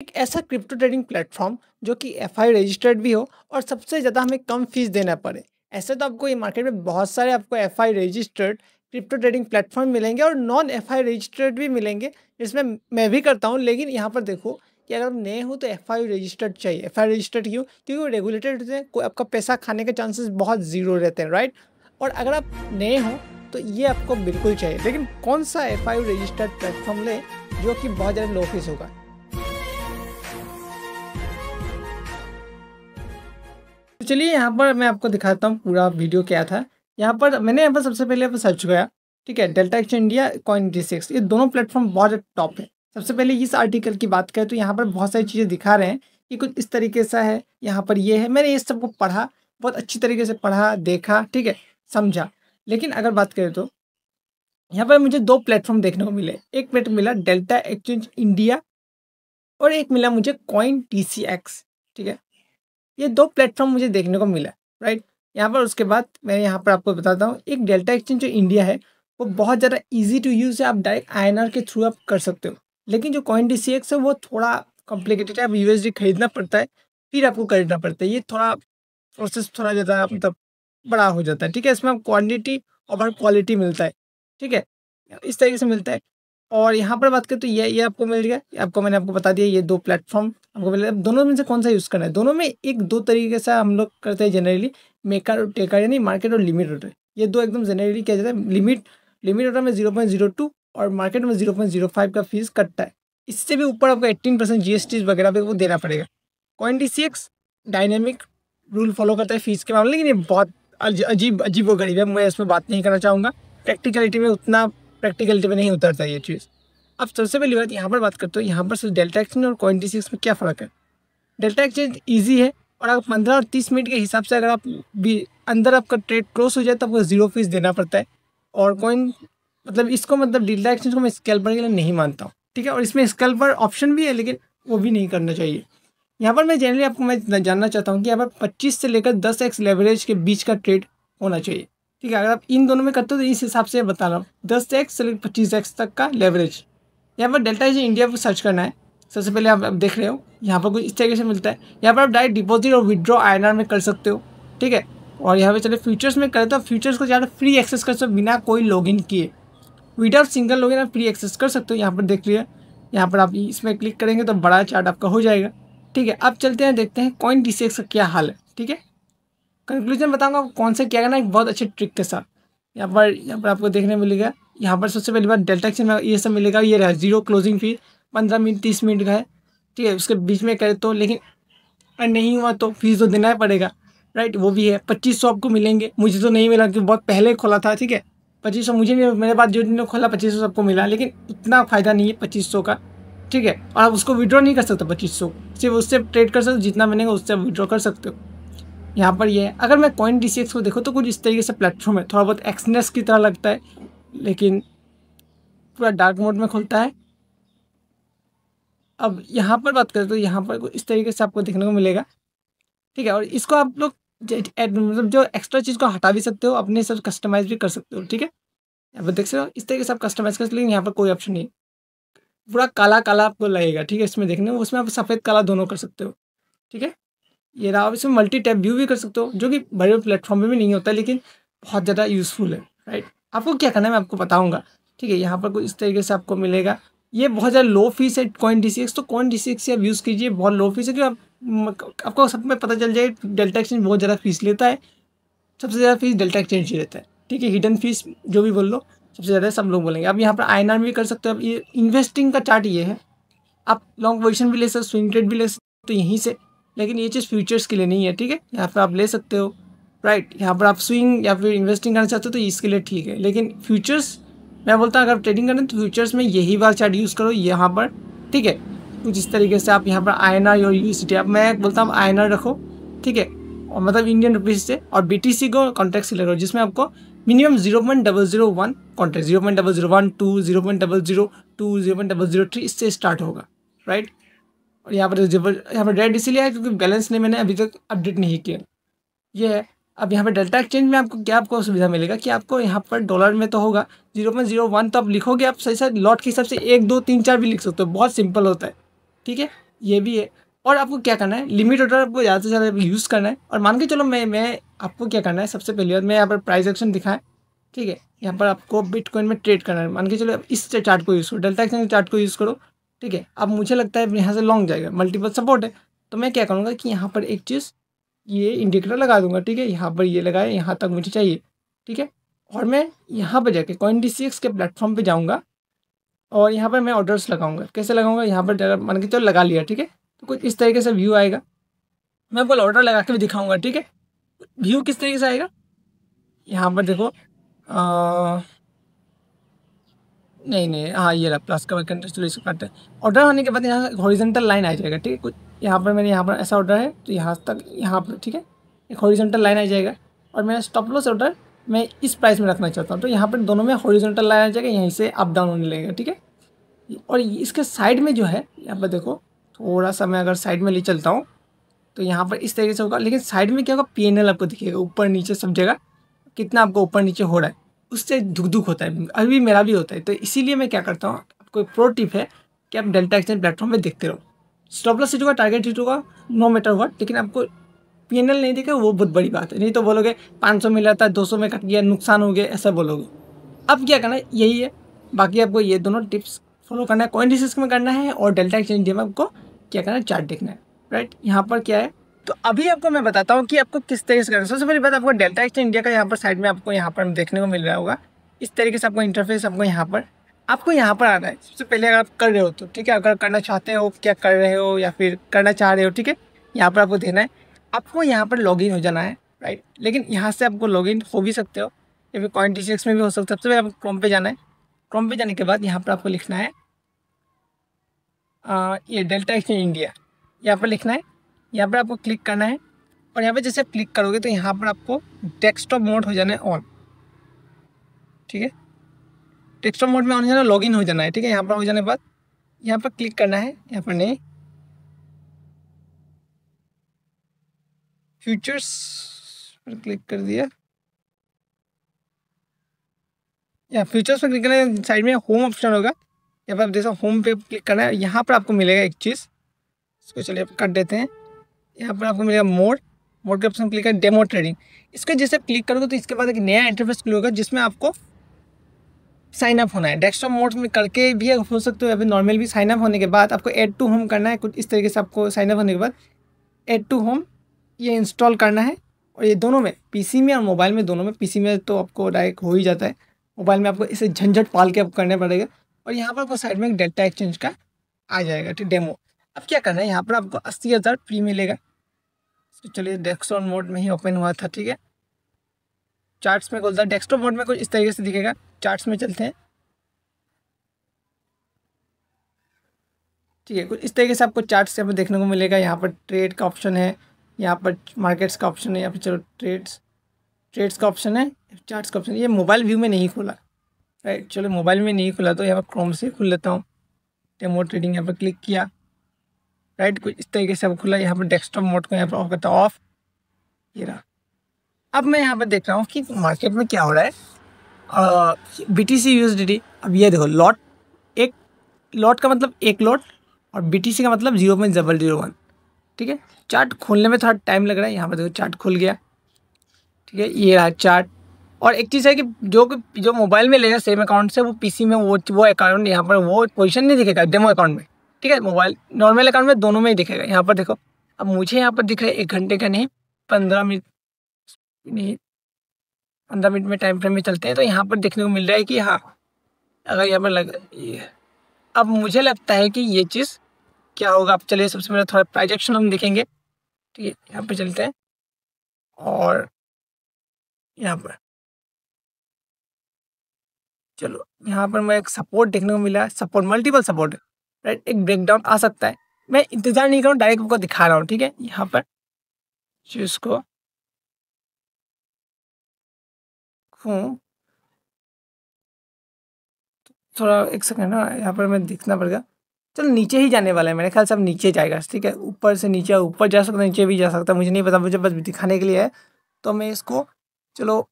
एक ऐसा crypto trading platform जो कि एफआई रजिस्टर्ड भी हो और सबसे ज़्यादा हमें कम फीस देना पड़े। ऐसे तो आपको ये मार्केट में बहुत सारे आपको FI registered crypto trading platform मिलेंगे और नॉन एफआई रजिस्टर्ड भी मिलेंगे, जिसमें मैं भी करता हूँ। लेकिन यहाँ पर देखो कि अगर आप नए हो तो एफआई रजिस्टर्ड चाहिए। एफआई रजिस्टर्ड क्यों? क्योंकि वो रेगुलेटेड होते हैं, कोई आपका पैसा खाने के चांसेस बहुत ज़ीरो रहते हैं, राइट। और अगर आप नए हो तो ये आपको बिल्कुल चाहिए। लेकिन कौन सा एफआई रजिस्टर्ड प्लेटफॉर्म ले जो कि बहुत ज़्यादा लो फीस होगा? तो चलिए यहाँ पर मैं आपको दिखाता हूँ पूरा वीडियो क्या था। यहाँ पर सबसे पहले सर्च किया, ठीक है, डेल्टा एक्सचेंज इंडिया, Coin86, ये दोनों प्लेटफॉर्म बहुत टॉप है। सबसे पहले इस आर्टिकल की बात करें तो यहाँ पर बहुत सारी चीज़ें दिखा रहे हैं कि कुछ इस तरीके से है। यहाँ पर ये है, मैंने ये सबको पढ़ा, बहुत अच्छी तरीके से पढ़ा, देखा, ठीक है, समझा। लेकिन अगर बात करें तो यहाँ पर मुझे दो प्लेटफॉर्म देखने को मिले। एक प्लेटफॉर्म मिला डेल्टा एक्सचेंज इंडिया और एक मिला मुझे Coin TCX, ठीक है। ये दो प्लेटफॉर्म मुझे देखने को मिला, राइट। यहाँ पर उसके बाद मैं यहाँ पर आपको बताता हूँ, एक डेल्टा एक्सचेंज जो इंडिया है वो बहुत ज़्यादा इजी टू यूज़ है, आप डायरेक्ट आईएनआर के थ्रू आप कर सकते हो। लेकिन जो Coin TCX है वो थोड़ा कॉम्प्लिकेटेड है, आप यूएसडी खरीदना पड़ता है, फिर आपको खरीदना पड़ता है। ये थोड़ा प्रोसेस थोड़ा ज़्यादा मतलब बड़ा हो जाता है, ठीक है। इसमें आप क्वान्टिटी और क्वालिटी मिलता है, ठीक है, इस तरीके से मिलता है। और यहाँ पर बात करें तो ये आपको मिल गया, आपको मैंने आपको बता दिया ये दो प्लेटफॉर्म आपको मिल गया। दोनों में से कौन सा यूज़ करना है? दोनों में एक दो तरीके से हम लोग करते हैं जनरली, मेकर और टेकर, यानी मार्केट और लिमिट ऑर्डर। ये दो एकदम जनरली किया जाता है। लिमिट ऑर्डर में 0.02 और मार्केट में 0.05 का फीस कटता है। इससे भी ऊपर आपको 18% जीएसटी वगैरह भी वो देना पड़ेगा। Coin TCX dynamic rule follow करता है फीस के मामले, लेकिन ये बहुत अजीब व गरीब है। मैं इसमें बात नहीं करना चाहूँगा, प्रैक्टिकलिटी में उतना प्रैक्टिकलिटी में नहीं उतरता ये चीज़। अब सबसे पहली बात यहाँ पर बात करते हो, यहाँ पर सिर्फ डेल्टा एक्सचेंज और Coin TCX में क्या फ़र्क है? डेल्टा एक्सचेंज ईजी है और अगर 15 और 30 मिनट के हिसाब से अगर आप भी अंदर आपका ट्रेड क्लोज हो जाए तो आपको 0 फीस देना पड़ता है। और मतलब डेल्टा एक्सचेंज को मैं स्कैल्पर के लिए नहीं मानता हूँ, ठीक है। और इसमें स्कैल्पर ऑप्शन भी है, लेकिन वो भी नहीं करना चाहिए। यहाँ पर मैं जनरली आपको मैं जानना चाहता हूँ कि यहाँ पर 25 से लेकर 10x लेवरेज के बीच का ट्रेड होना चाहिए, ठीक है। अगर आप इन दोनों में करते हो तो इस हिसाब से बता रहा हूँ, 10x से लेकर 25x तक का लेवरेज। यहाँ पर डेल्टा एक्सचेंज इंडिया पर सर्च करना है। सबसे पहले आप देख रहे हो यहाँ पर कुछ इस तरीके से मिलता है। यहाँ पर आप डायरेक्ट डिपॉजिट और विड्रॉ आईएनआर में कर सकते हो, ठीक है। और यहाँ पे चले फ्यूचर्स में करें तो फ्यूचर्स को ज़्यादा फ्री एक्सेस कर सकते हो बिना कोई लॉगिन किए, विदाउट सिंगल लॉगिन आप फ्री एक्सेस कर सकते हो। यहाँ पर देख लिया, यहाँ पर आप इसमें क्लिक करेंगे तो बड़ा चार्ट आपका हो जाएगा, ठीक है। अब चलते हैं, देखते हैं Coin TCX का क्या हाल है, ठीक है। कंक्लूजन बताऊंगा कौन से क्या करना है एक बहुत अच्छे ट्रिक के साथ। यहाँ पर आपको देखने मिलेगा, यहाँ पर सबसे पहली बार डेल्टा एक्सचेंज में ये सब मिलेगा। ये रहा 0 क्लोजिंग फी, 15 मिनट 30 मिनट का है, ठीक है। उसके बीच में करे तो, लेकिन नहीं हुआ तो फीस तो देना ही पड़ेगा, राइट। वो भी है 2500 आपको मिलेंगे। मुझे तो नहीं मिला क्योंकि बहुत पहले खोला था, ठीक है। 2500 मुझे नहीं, मेरे पास जो ने खोला 2500 सबको मिला, लेकिन उतना फ़ायदा नहीं है 2500 का, ठीक है। और आप उसको विड्रॉ नहीं कर सकते 2500, सिर्फ उससे ट्रेड कर सकते हो, जितना बनेगा उससे विड्रॉ कर सकते हो। यहाँ पर ये है। अगर मैं Coin TCX को देखो तो कुछ इस तरीके से प्लेटफॉर्म है, थोड़ा बहुत एक्सनेस की तरह लगता है, लेकिन पूरा डार्क मोड में खुलता है। अब यहाँ पर बात करें तो यहाँ पर कुछ इस तरीके से आपको देखने को मिलेगा, ठीक है। और इसको आप लोग मतलब जो एक्स्ट्रा चीज़ को हटा भी सकते हो, अपने सब कस्टमाइज भी कर सकते हो, ठीक है। यहाँ पर देख सकते हो इस तरीके से आप कस्टमाइज कर सकते हो, लेकिन यहाँ पर कोई ऑप्शन नहीं, पूरा काला काला आपको लगेगा, ठीक है। इसमें देखने में, उसमें आप सफ़ेद काला दोनों कर सकते हो, ठीक है। ये रहा। आप इसमें मल्टी टैब व्यू भी कर सकते हो, जो कि बड़े प्लेटफॉर्म में भी नहीं होता, लेकिन बहुत ज़्यादा यूज़फुल है, राइट। आपको क्या करना है मैं आपको बताऊँगा, ठीक है। यहाँ पर कुछ इस तरीके से आपको मिलेगा। ये बहुत ज़्यादा लो फीस है Coin TCX, तो Coin TCX से आप यूज़ कीजिए, बहुत लो फीस है। कि आपको सब में पता चल जाए डेल्टा एक्सचेंज बहुत ज़्यादा फीस लेता है, सबसे ज़्यादा फीस डेल्टा एक्सचेंज ही लेता है, ठीक है। हिडन फीस जो भी बोल लो, सबसे ज़्यादा सब लोग बोलेंगे। अब यहाँ पर आईएनआर भी कर सकते हो। अब ये इन्वेस्टिंग का चार्ट ये है, आप लॉन्ग पोजीशन भी ले सकते हो, स्विंग ट्रेड भी ले सकते हो यहीं से, लेकिन ये चीज़ फ्यूचर्स के लिए नहीं है, ठीक है। यहाँ पर आप ले सकते हो, राइट। यहाँ पर आप स्विंग या फिर इन्वेस्टिंग करना चाहते हो तो इसके लिए ठीक है, लेकिन फ्यूचर्स मैं बोलता हूँ अगर ट्रेडिंग करें तो फ्यूचर्स में यही बार चार्ट यूज़ करो यहाँ पर, ठीक है। कुछ इस तरीके से आप यहाँ पर आईएनआर और यूएसडी, अब मैं बोलता हूँ आईएनआर रखो, ठीक है, और मतलब इंडियन रुपीज़ से, और BTC को कॉन्ट्रैक्ट से लगाओ, जिसमें आपको मिनिमम 0.001 कॉन्ट्रैक्ट, 0.001 0.002 0.003 इससे स्टार्ट होगा, राइट। और यहाँ पर रेड इसीलिए है क्योंकि बैलेंस ने मैंने अभी तक अपडेट नहीं किया, ये है। अब यहाँ पर डेल्टा एक्सचेंज में आपको सुविधा मिलेगा कि आपको यहाँ पर डॉलर में तो होगा 0.01, तो आप लिखोगे, आप सही लॉट के हिसाब से 1 2 3 4 भी लिख सकते हो, बहुत सिंपल होता है, ठीक है। ये भी है। और आपको क्या करना है, लिमिट ऑर्डर आपको ज़्यादा से ज़्यादा यूज़ करना है। और मान के चलो मैं आपको क्या करना है, सबसे पहली बात मैं यहाँ पर प्राइस एक्शन दिखाएँ, ठीक है। यहाँ पर आपको बिटकॉइन में ट्रेड करना है। मान के चलो इस चार्ट को यूज़ करो, डेल्टा एक्सचेंज चार्ट को यूज़ करो, ठीक है। अब मुझे लगता है यहाँ से लॉन्ग जाएगा, मल्टीपल सपोर्ट है, तो मैं क्या करूँगा कि यहाँ पर एक चीज़ ये इंडिकेटर लगा दूंगा, ठीक है। यहाँ पर ये लगाए, यहाँ तक मुझे चाहिए, ठीक है। और मैं यहाँ पर जाके CoinDCX के प्लेटफॉर्म पे जाऊँगा और यहाँ पर मैं ऑर्डर्स लगाऊंगा। कैसे लगाऊंगा, यहाँ पर मान के चलो लगा लिया, ठीक है। तो कुछ इस तरीके से व्यू आएगा। मैं आपको ऑर्डर लगा के भी दिखाऊंगा, ठीक है। व्यू किस तरीके से आएगा, यहाँ पर देखो, नहीं नहीं, हाँ ये रहा प्लस का वैकेंट, चलो इसको काटते हैं। ऑर्डर होने के बाद यहाँ हॉरिजॉन्टल लाइन आ जाएगा, ठीक है। कुछ यहाँ पर मैंने यहाँ पर ऐसा ऑर्डर है तो यहाँ तक, यहाँ पर ठीक है, एक हॉरिजॉन्टल लाइन आ जाएगा। और मेरा स्टॉप लॉस ऑर्डर मैं इस प्राइस में रखना चाहता हूँ, तो यहाँ पर दोनों में हॉरिजॉन्टल लाइन आ जाएगा, यहीं से अप डाउन होने लगेगा, ठीक है। और इसके साइड में जो है, यहाँ पर देखो, थोड़ा सा मैं अगर साइड में ले चलता हूँ तो यहाँ पर इस तरीके से होगा। लेकिन साइड में क्या होगा, PNL आपको दिखेगा ऊपर नीचे सब जगह, कितना आपको ऊपर नीचे हो रहा है, उससे दुख दुख होता है। अभी मेरा भी होता है, तो इसीलिए मैं क्या करता हूँ, आपको एक प्रो टिप है कि आप डेल्टा एक्सचेंज प्लेटफॉर्म पे देखते रहो। स्टॉप लॉस हिट होगा, टारगेट हिट होगा, नो मैटर व्हाट, लेकिन आपको PNL नहीं दिखेगा, वो बहुत बड़ी बात है। नहीं तो बोलोगे 500 मिला था, 200 में कट गया, नुकसान हो गया, ऐसा बोलोगे। अब क्या करना है, यही है। बाकी आपको ये दोनों टिप्स फॉलो करना है, CoinDCX में करना है और डेल्टा एक्सचेंज इंडिया में आपको क्या करना है, चार्ट देखना है, राइट। यहाँ पर क्या है, तो अभी आपको मैं बताता हूँ कि आपको किस तरीके से करना है। सबसे पहली बात, आपको डेल्टा एक्सचेंज इंडिया का यहाँ पर साइड में आपको यहाँ पर देखने को मिल रहा होगा। इस तरीके से आपको इंटरफेस आपको यहाँ पर आना है। सबसे पहले अगर आप कर रहे हो तो ठीक है, अगर करना चाहते हो, क्या कर रहे हो या फिर करना चाह रहे हो, ठीक है, यहाँ पर आपको देना है। आपको यहाँ पर लॉगिन हो जाना है, राइट। लेकिन यहाँ से आपको लॉगिन हो भी सकते हो या फिर CoinDCX में भी हो सकता है। सबसे पहले आपको क्रोम पे जाना है। क्रोम पे जाने के बाद यहाँ पर आपको लिखना है ये डेल्टा एक्सचेंज इंडिया, यहाँ पर लिखना है। यहाँ पर आपको क्लिक करना है और यहाँ पे जैसे आप क्लिक करोगे तो यहाँ पर आपको डेस्कटॉप मोड हो जाना है ऑन, ठीक है। डेस्कटॉप मोड में ऑन हो जाना, लॉगिन हो जाना है, ठीक है। यहाँ पर हो जाने के बाद यहाँ पर क्लिक करना है, यहाँ पर नहीं, फ्यूचर्स पर क्लिक कर दिया। या फ्यूचर्स पर क्लिक करना है, साइड में होम ऑप्शन होगा, यहाँ पर आप देखो होम पे क्लिक करना है। यहाँ पर आपको मिलेगा एक चीज़, इसको चलिए कर देते हैं। यहाँ पर आपको मिलेगा मोड, मोड के ऑप्शन क्लिक करें, डेमो ट्रेडिंग। इसको जैसे प्लिक करोगे तो इसके बाद एक नया इंटरफेस खुलेगा होगा जिसमें आपको साइन अप होना है। डेस्कटॉप मोड में करके भी हो सकते हो, या फिर नॉर्मल भी। साइन अप होने के बाद आपको ऐड टू होम करना है, कुछ इस तरीके से। आपको साइन अप होने के बाद ऐड टू होम ये इंस्टॉल करना है। और ये दोनों में, पीसी में और मोबाइल में, दोनों में। पीसी में तो आपको डायरेक्ट हो ही जाता है, मोबाइल में आपको इसे झंझट पाल के आप करना पड़ेगा। और यहाँ पर आपको साइड में एक डेल्टा एक्सचेंज का आ जाएगा, ठीक, डेमो। अब क्या करना है, यहाँ पर आपको 80,000 फ्री मिलेगा। तो चलिए डेस्कटॉप मोड में ही ओपन हुआ था, ठीक है। चार्ट्स में खोलता है, डेस्कटॉप मोड में कुछ इस तरीके से दिखेगा। चार्ट्स में चलते हैं, ठीक है। कुछ इस तरीके से आपको चार्ट्स यहाँ पर देखने को मिलेगा। यहाँ पर ट्रेड का ऑप्शन है, यहाँ पर मार्केट्स का ऑप्शन है, यहाँ पर चलो ट्रेड्स का ऑप्शन है, चार्ट्स का ऑप्शन है। ये मोबाइल व्यू में नहीं खुला, राइट। चलो मोबाइल में नहीं खुला तो यहाँ पर क्रोम से खुल लेता हूँ। डेमो ट्रेडिंग यहाँ पर क्लिक किया, राइट। कुछ इस तरीके से अब खुला। यहाँ पर डेस्कटॉप मोड को यहाँ पर ऑफ करता हूँ, ऑफ, ये रहा। अब मैं यहाँ पर देख रहा हूँ कि मार्केट में क्या हो रहा है। BTC USDT, अब ये देखो, लॉट, एक लॉट का मतलब एक लॉट, और BTC का मतलब 0.001, ठीक है। चार्ट खोलने में थोड़ा टाइम लग रहा है। यहाँ पर देखो चार्ट खुल गया, ठीक है, ये रहा चार्ट। और एक चीज़ है कि जो मोबाइल में लेगा सेम अकाउंट से, वो पीसी में वो अकाउंट, यहाँ पर वो पोजीशन नहीं दिखेगा डेमो अकाउंट में, ठीक है। मोबाइल नॉर्मल अकाउंट में दोनों में ही दिखेगा। यहाँ पर देखो, अब मुझे यहाँ पर दिख रहा है 1 घंटे का नहीं, 15 मिनट नहीं, 15 मिनट में टाइम फ्रेम में चलते हैं तो यहाँ पर देखने को मिल रहा है कि हाँ, अगर यहाँ पर ये, अब मुझे लगता है कि ये चीज़ क्या होगा। अब चलिए सबसे पहले थोड़ा प्राइस एक्शन हम देखेंगे, ठीक है। यहाँ पर चलते हैं और यहाँ पर चलो, यहाँ पर मैं एक सपोर्ट देखने को मिला है, सपोर्ट, मल्टीपल सपोर्ट, राइट। एक ब्रेकडाउन आ सकता है, मैं इंतजार नहीं करूँ, डायरेक्ट आपको दिखा रहा हूँ, ठीक है। यहाँ पर चीज़ को थोड़ा एक सेकंड ना, यहाँ पर मैं दिखना पड़ेगा। चलो नीचे ही जाने वाला है, मेरे ख्याल से अब नीचे जाएगा, ठीक है। ऊपर से नीचे, ऊपर जा सकता है, नीचे भी जा सकता है, मुझे नहीं पता, मुझे बस दिखाने के लिए है। तो मैं इसको, चलो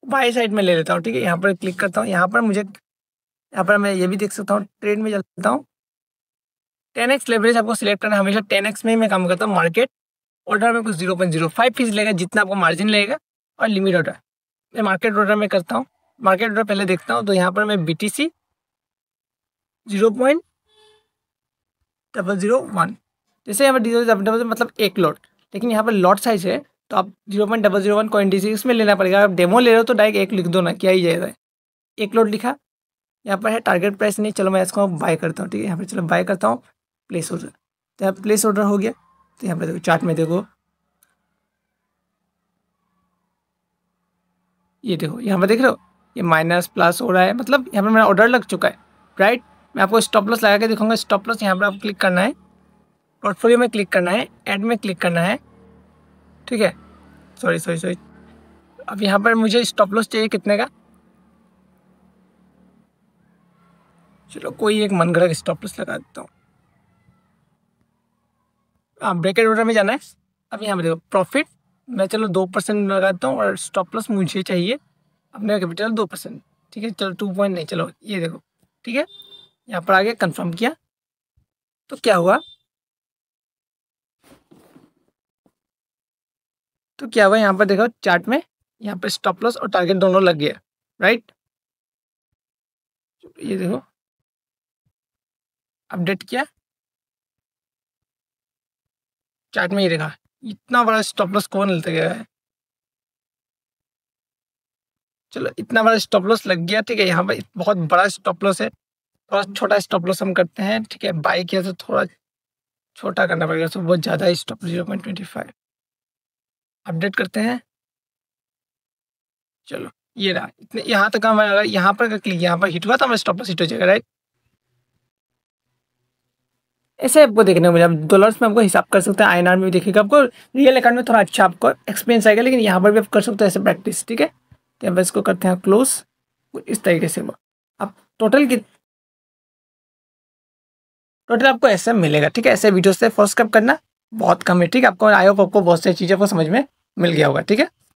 बाई साइड में ले लेता हूँ, ठीक है। यहाँ पर क्लिक करता हूँ, यहाँ पर मुझे यहाँ पर मैं ये भी देख सकता हूँ, ट्रेड में चलता हूँ। 10x लेवरेज आपको सिलेक्ट करना है, हमेशा 10x में ही मैं काम करता हूँ। मार्केट ऑर्डर में कुछ 0.05 फीस लेगा, जितना आपको मार्जिन लगेगा, और लिमिट ऑर्डर मैं मार्केट ऑर्डर में करता हूँ। मार्केट ऑर्डर पहले देखता हूँ, तो यहाँ पर मैं BTC 0.001, जैसे यहाँ पर मतलब एक लॉट, लेकिन यहाँ पर लॉट साइज है तो आप 0.001 CoinDCX में लेना पड़ेगा। आप डेमो ले रहे हो तो डायरेक्ट एक लिख दो ना, क्या ही जाएगा। एक लॉट लिखा, यहाँ पर है टारगेट प्राइस नहीं, चलो मैं इसको बाय करता हूँ। ठीक है, यहाँ पर चलो बाय करता हूँ, प्लेस ऑर्डर। तो यहाँ प्लेस ऑर्डर हो गया। तो यहाँ पर देखो चार्ट में देखो, ये देखो यहाँ पर देख रहे हो, ये माइनस प्लस हो रहा है, मतलब यहाँ पर मेरा ऑर्डर लग चुका है, राइट। मैं आपको स्टॉप लॉस लगा के दिखाऊंगा। स्टॉप लॉस यहाँ पर आप क्लिक करना है, पोर्टफोलियो में क्लिक करना है, ऐड में क्लिक करना है। ठीक है, सॉरी। अब यहाँ पर मुझे स्टॉप लॉस चाहिए कितने का, चलो कोई एक मन घड़क स्टॉप लॉस लगा देता हूँ। हाँ, ब्रेकेट ऑर्डर में जाना है। अब यहाँ पर देखो प्रॉफिट, मैं चलो 2% लगाता हूँ, और स्टॉप लॉस मुझे चाहिए अपने कैपिटल 2%। ठीक है, चलो 2 पॉइंट नहीं, चलो ये देखो। ठीक है, यहाँ पर आगे कंफर्म किया, तो क्या हुआ, यहाँ पर देखो चार्ट में, यहाँ पर स्टॉप लॉस और टारगेट दोनों लग गया, राइट। ये देखो अपडेट किया, चार्ट में ये देखा, इतना बड़ा स्टॉप लॉस कौन लेते गया है। चलो इतना बड़ा स्टॉप लॉस लग गया। ठीक है, यहाँ पर बहुत बड़ा स्टॉप लॉस है, थोड़ा छोटा स्टॉप लॉस हम करते हैं। ठीक है, बाई किया तो थोड़ा छोटा करना पड़ेगा, तो बहुत ज़्यादा स्टॉप 0.25 अपडेट करते हैं। चलो ये रहा, इतने यहाँ तक हम, अगर यहाँ पर क्लिक यहाँ पर हिट हुआ तो हमारा स्टॉप लॉस हिट हो जाएगा, राइट। ऐसे आपको देखने को मिला। डॉलर्स में आपको हिसाब कर सकते हैं, INR में भी देखिएगा आपको। रियल अकाउंट में थोड़ा अच्छा आपको एक्सपीरियंस आएगा, लेकिन यहाँ पर भी आप कर सकते हो ऐसे प्रैक्टिस। ठीक है, तो अब इसको करते हैं क्लोज, इस तरीके से। अब टोटल आपको ऐसे मिलेगा। ठीक है, ऐसे वीडियो से फर्स्ट कब करना बहुत कम है। ठीक है, आपको आई होप आपको बहुत सारी चीज़ें को समझ में मिल गया होगा। ठीक है।